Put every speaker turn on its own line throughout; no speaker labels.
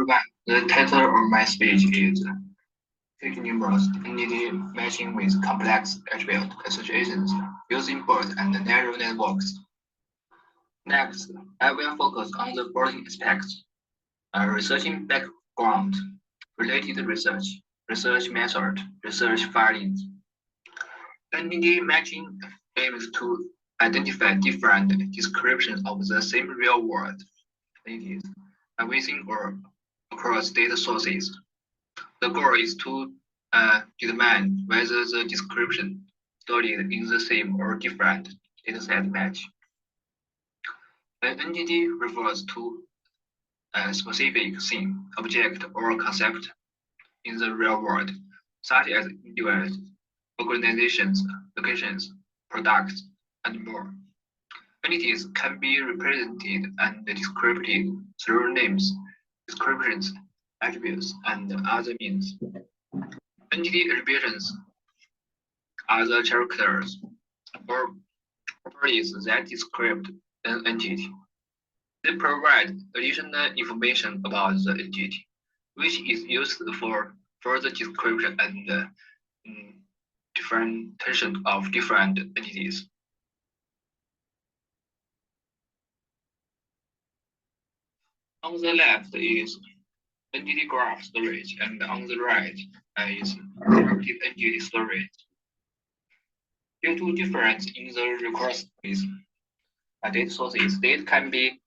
everyone, the title of my speech is Fake Numerous Entity Matching with Complex Attribute Associations using BERT and Neural Networks. Next, I will focus on the following aspects: researching background, related research, research method, research findings. Entity matching aims to identify different descriptions of the same real-world entities within or across data sources. The goal is to determine whether the description studied in the same or different dataset match. An entity refers to a specific thing, object, or concept in the real world, such as individuals, organizations, locations, products, and more. Entities can be represented and described through names, descriptions, attributes, and other means. Entity attributions are the characters or properties that describe an entity. They provide additional information about the entity, which is used for further description and differentiation of different entities. On the left is entity graph storage, and on the right is structured entity storage. Due to difference in the request with data sources, data can be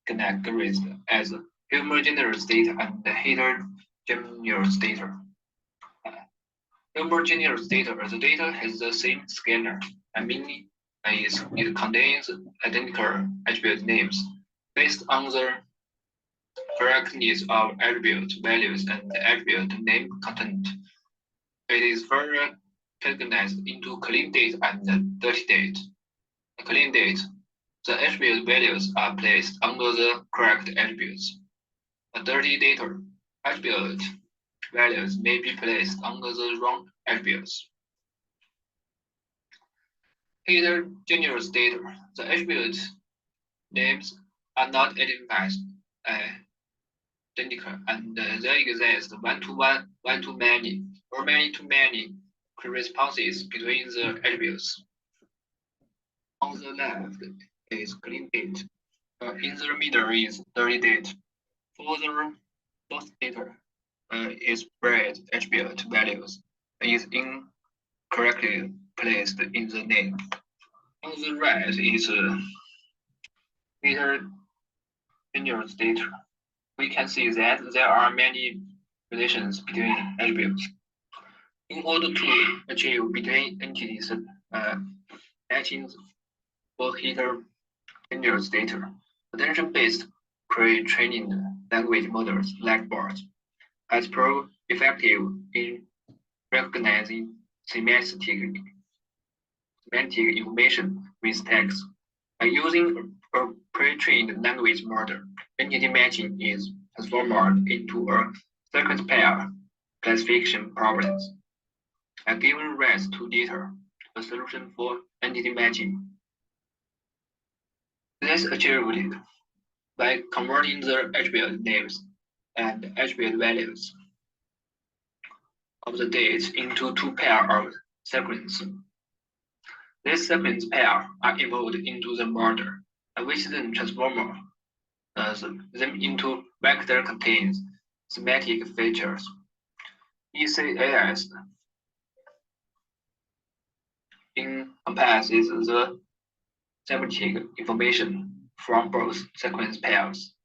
categorized as homogeneous data and heterogeneous data. Homogeneous data, the data has the same scalar, meaning it contains identical attribute names based on the correctness of attribute values and attribute name content. It is further categorized into clean data and dirty data. Clean data, the attribute values are placed under the correct attributes. Dirty data, attribute values may be placed under the wrong attributes. Heterogeneous data, the attribute names are not identified identical, and there exist one-to-one, one-to-many, or many-to-many correspondences between the attributes. On the left is clean data. In the middle is dirty data. For the source data, is spread attribute values is incorrectly placed in the name. On the right is heterogeneous data. We can see that there are many relations between attributes. In order to achieve between entities matching for heterogeneous data, attention-based pre-trained language models like BERT has proved effective in recognizing semantic information with text. By using a pre-trained language model, entity matching is transformed into a sequence pair classification problems, giving rise to data, a solution for entity matching. This is achieved by converting the attribute names and attribute values of the dates into two pairs of sequences. These sequence pairs are invoked into the model, which then transforms them into vector contains semantic features. ECAS encompasses the semantic information from both sequence pairs.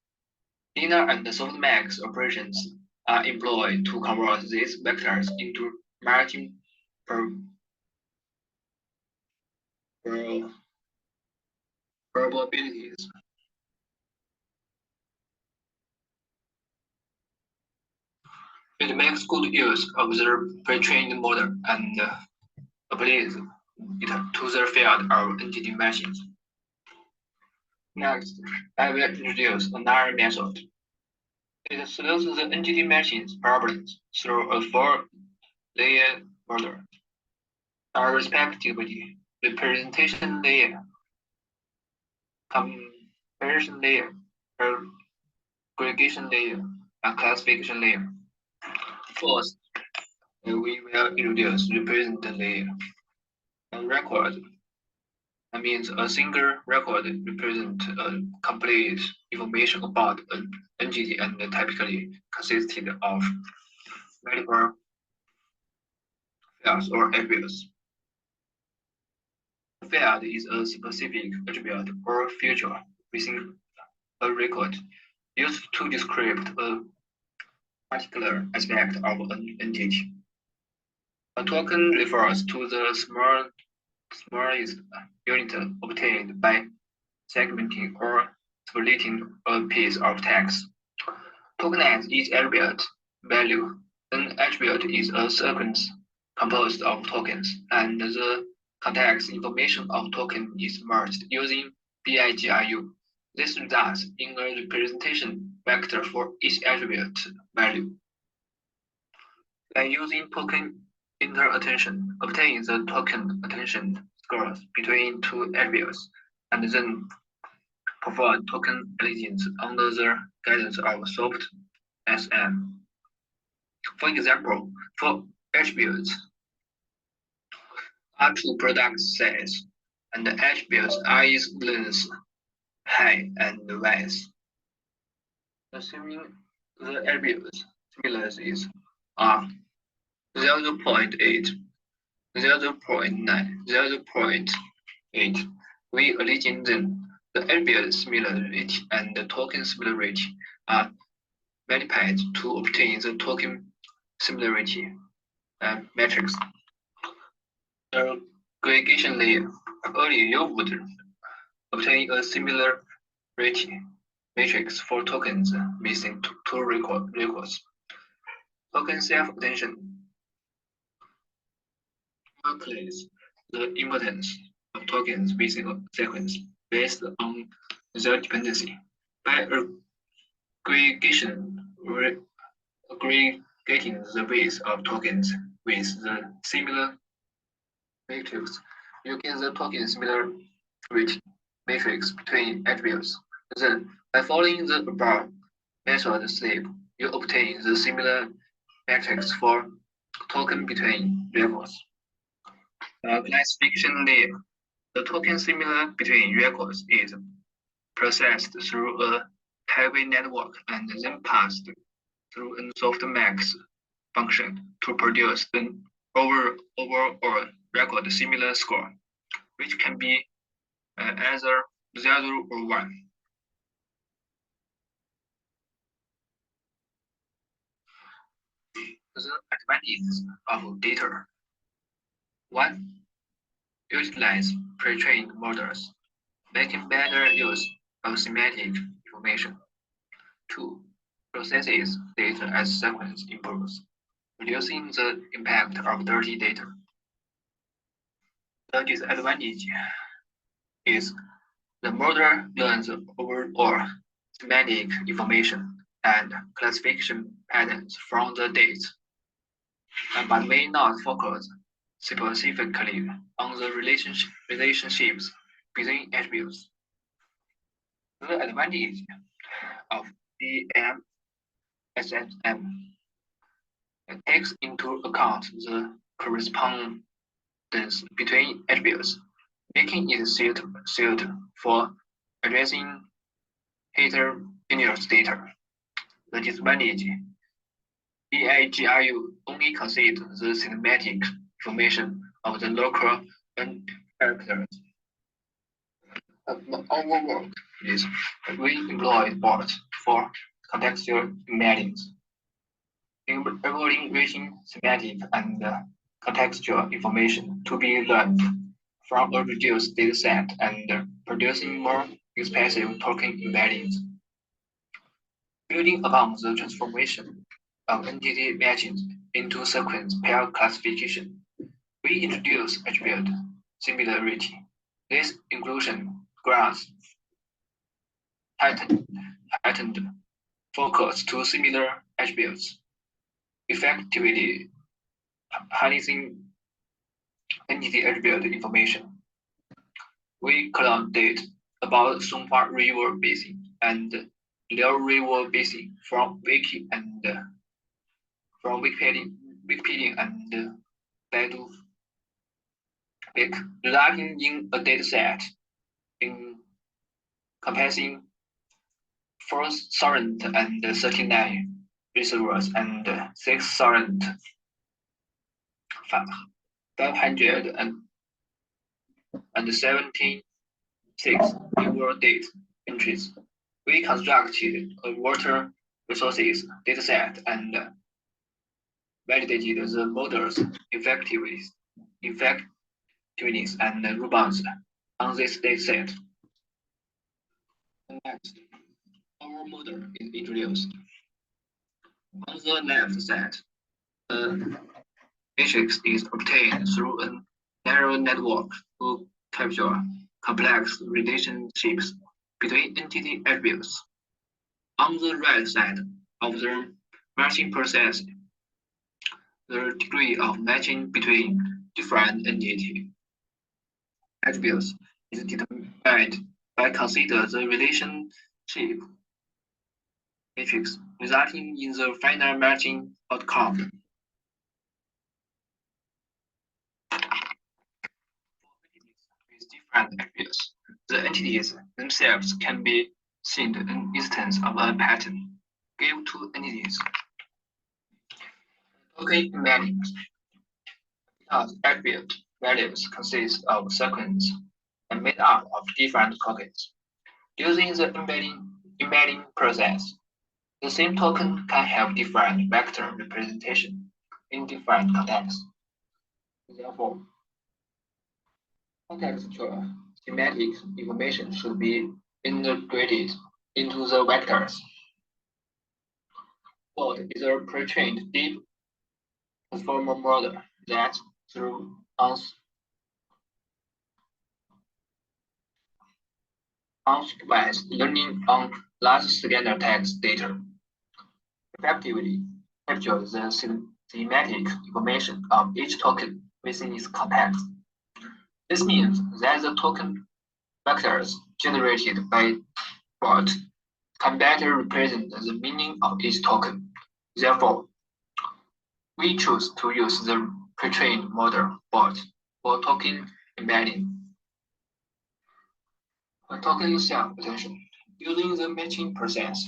Inner and softmax operations are employed to convert these vectors into matching probabilities. It makes good use of the pre-trained model and applies it to the field of entity matching. Next, I will introduce another method. It solves the entity matching problems through a four-layer model, respectively representation layer, comparison layer, aggregation layer, and classification layer. First, we will introduce represent layer. A record, that means a single record represents complete information about an entity and typically consisted of multiple fields or attributes. A field is a specific attribute or feature within a record used to describe a particular aspect of an entity. A token refers to the smallest unit obtained by segmenting or splitting a piece of text. Tokenize each attribute value. An attribute is a sequence composed of tokens, and the context information of token is merged using BIGRU. This results in a representation vector for each attribute value. By using token interattention, obtain the token attention scores between two attributes, and then perform token allegiance under the guidance of soft SM. For example, for attributes are two product sets, and the attributes are is length, height, and width. Assuming the attributes similarities are 0.8, 0.9, 0.8, we alleging them the attribute similarity and the token similarity are multiplied to obtain the token similarity matrix. The aggregation layer. Earlier, you would obtain a similarity matrix for tokens missing two records. Token self-attention calculates the importance of tokens within a sequence based on their dependency. By aggregating the weights of tokens with the similar matrix, you get the token similarity matrix between attributes. Then, by following the above method step, you obtain the similar matrix for token between records. Classification layer. The token similar between records is processed through a highway network and then passed through a softmax function to produce an overall record similar score, which can be either 0 or 1. The advantages of data. 1. Utilize pre-trained models, making better use of semantic information. 2. Processes data as sequence improves, reducing the impact of dirty data. The disadvantage is the model learns overall semantic information and classification patterns from the dates, but may not focus specifically on the relationships between attributes. The advantage of EMM-CCAR takes into account the correspondence between attributes, making it suited for addressing heterogeneous data. The disadvantage, BIGRU only considers the semantic information of the local characters. Overlook is we employ BERT for contextual embeddings, enabling reaching semantic and contextual information to be learned from a reduced dataset and producing more expensive token embeddings. Building upon the transformation of entity matching into sequence pair classification, we introduce attribute similarity. This inclusion grants heightened focus to similar attributes, effectively harnessing entity attribute information. We collected about Songpa River Basin and Their rival basic from Wikipedia and Baidu Baike, resulting in a dataset encompassing 4,039 reservoirs and 6,576 river data entries. We constructed a water resources dataset and validated the model's effectiveness and response on this dataset. Next, our model is introduced. On the left side, the matrix is obtained through a narrow network to capture complex relationships between entity attributes. On the right side of the matching process, the degree of matching between different entity attributes is determined by consider the relationship matrix, resulting in the final matching outcome. With different attributes, the entities themselves can be seen an instance of a pattern. Give two entities. Token embedding. Because attribute values consist of sequences and made up of different tokens. Using the embedding process, the same token can have different vector representation in different contexts. Therefore, contextual semantic information should be integrated into the vectors. BERT is a pre-trained deep transformer model that, through unsupervised learning on large scalar text data, effectively captures the semantic information of each token within its context. This means that the token vectors generated by BERT can better represent the meaning of each token. Therefore, we choose to use the pre-trained model BERT for token embedding. For token self-attention, using the matching process,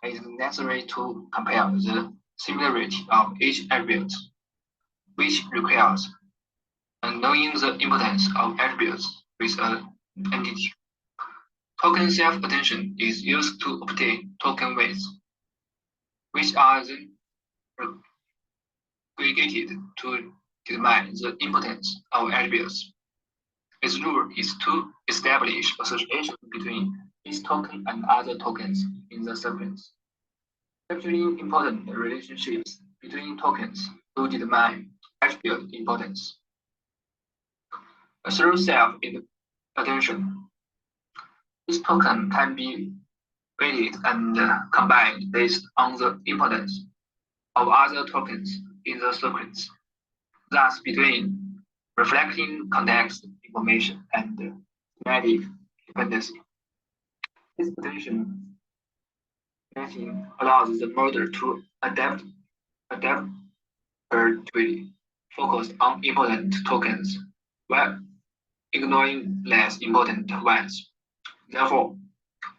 it is necessary to compare the similarity of each attribute, which requires knowing the importance of attributes with an entity. Token self-attention is used to obtain token weights, which are then aggregated to determine the importance of attributes. Its rule is to establish association between each token and other tokens in the sequence, capturing important relationships between tokens to determine attribute importance. Through self-attention, each token can be weighted and combined based on the importance of other tokens in the sequence, thus between reflecting context information and semantic dependency. This attention matching allows the model to adaptively focus on important tokens while ignoring less important ones. Therefore,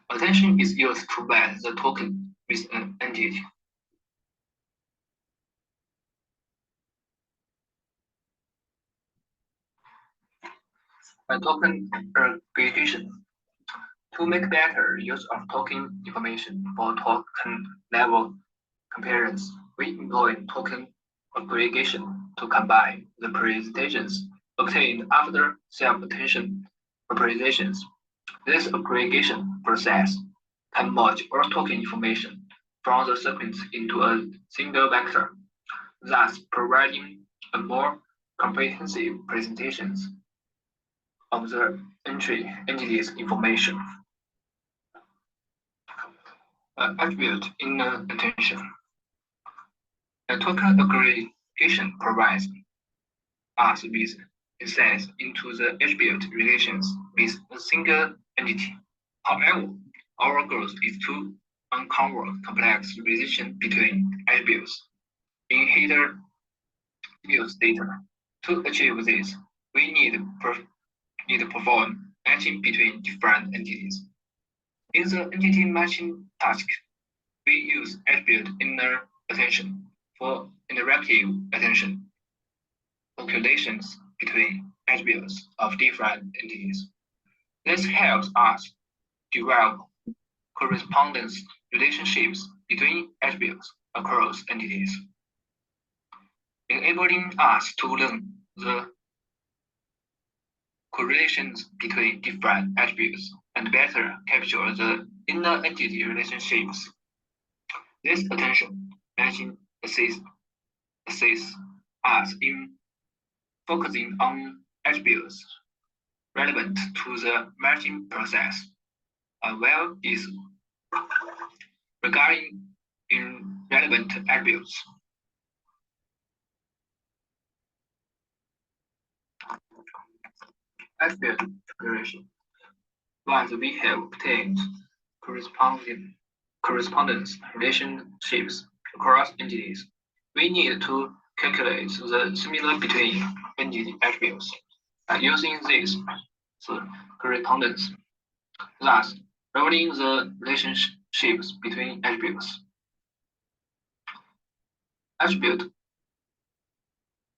attention is used to match the token with an entity. Token aggregation. To make better use of token information for token level comparisons, we employ token aggregation to combine the representations obtained after self-attention representations. This aggregation process can merge all token information from the sequence into a single vector, thus providing a more comprehensive presentation of the entity's information. Attribute inner attention. A token aggregation provides us with insights into the attribute relations with a single entity. However, our goal is to uncover complex relation between attributes in heterogeneous data. To achieve this, we need to perform matching between different entities. In the entity matching task, we use attribute inner attention for interactive attention calculations between attributes of different entities. This helps us develop correspondence relationships between attributes across entities, enabling us to learn the correlations between different attributes and better capture the inner entity relationships. This attention matching assists us in focusing on attributes relevant to the matching process, while disregarding irrelevant attributes. Attribute declaration. Once we have obtained correspondence relationships across entities, we need to calculate the similarity between entity attributes using this correspondence, thus revealing the relationships between attributes. Attribute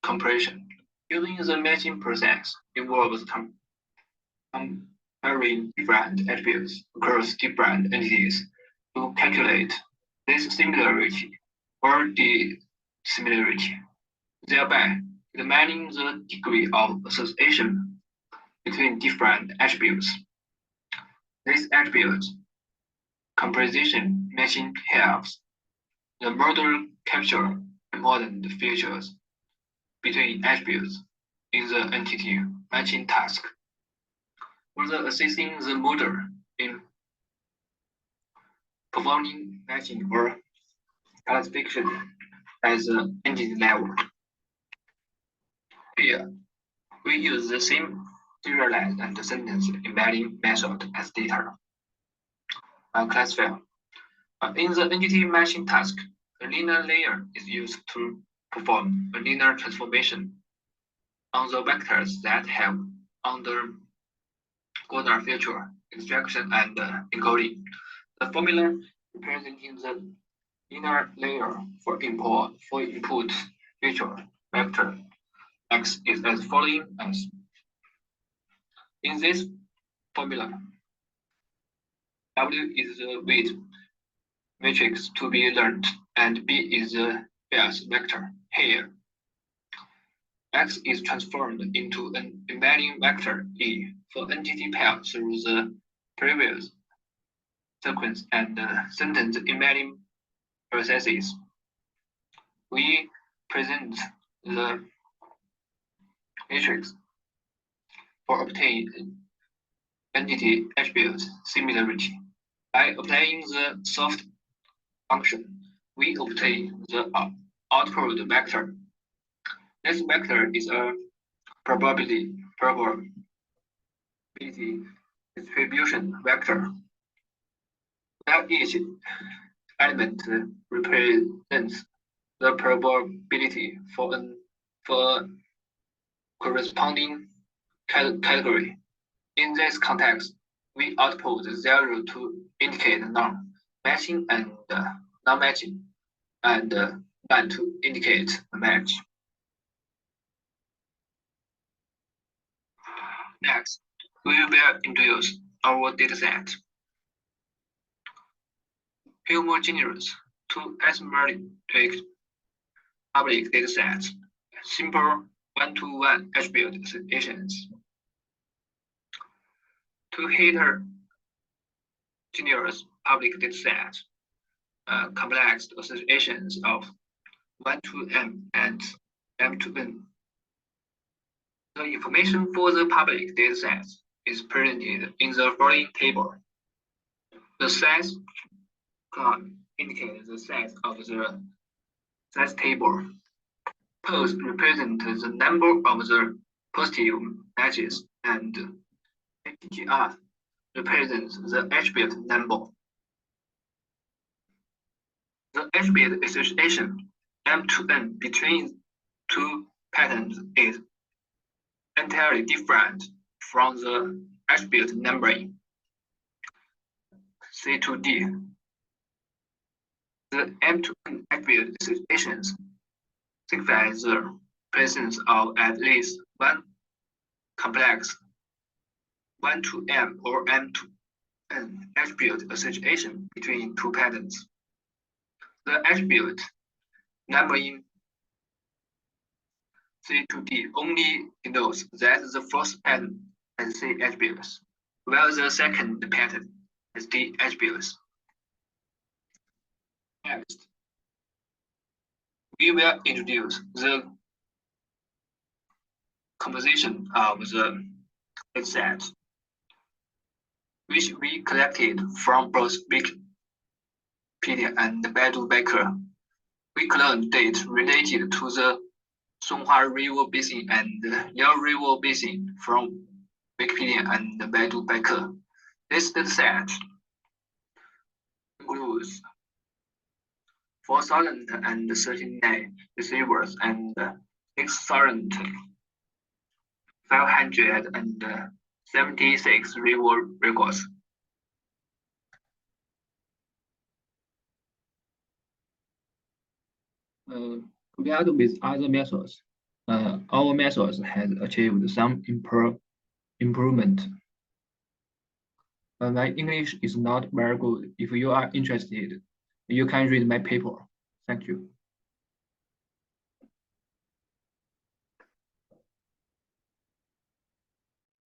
comparison. Using the matching process involves comparing different attributes across different entities to calculate this similarity or dissimilarity, thereby determining the degree of association between different attributes. This attribute composition matching helps the model capture important features between attributes in the entity matching task, further assisting the model in performing matching or classification at the entity level. Here, we use the same serialized and sentence embedding method as data classifier. In the entity matching task, a linear layer is used to perform a linear transformation on the vectors that have undergone feature extraction and encoding. The formula representing the linear layer for input feature vector x is as following as. In this formula, W is the weight matrix to be learned, and B is the bias vector. Here, X is transformed into an embedding vector E for entity pair through the previous sequence and sentence embedding processes. We present the matrix for obtaining entity attribute similarity. By applying the soft function, we obtain the output vector. This vector is a probability distribution vector, where each element represents the probability for a corresponding category. In this context, we output 0 to indicate non-matching and non-matching, and 1 to indicate a match. Next, we will introduce our dataset. Homogeneous to asymmetric public datasets, simple one-to-one attribute associations. To heterogeneous public datasets, complex associations of 1 to m and m to n. The information for the public datasets is presented in the following table. The size column indicates the size of the size table. Pose represent the number of the positive matches, and ATTR represents the attribute number. The attribute association M2N between two patterns is entirely different from the attribute numbering C2D. The M2N attribute associations signify the presence of at least one complex 1 to M or M to N attribute association between two patterns. The attribute numbering C to D only denotes that the first pattern has C attributes, while the second pattern has D attributes. Next, we will introduce the composition of the dataset, which we collected from both Wikipedia and Baidu Baike. We cloned data related to the Hohai River Basin and Yao River Basin from Wikipedia and Baidu Baike. This dataset includes 4,039 receivers and 6,576 river records. Compared with other methods, our methods has achieved some improvement. My English is not very good. If you are interested, you can read my paper. Thank you.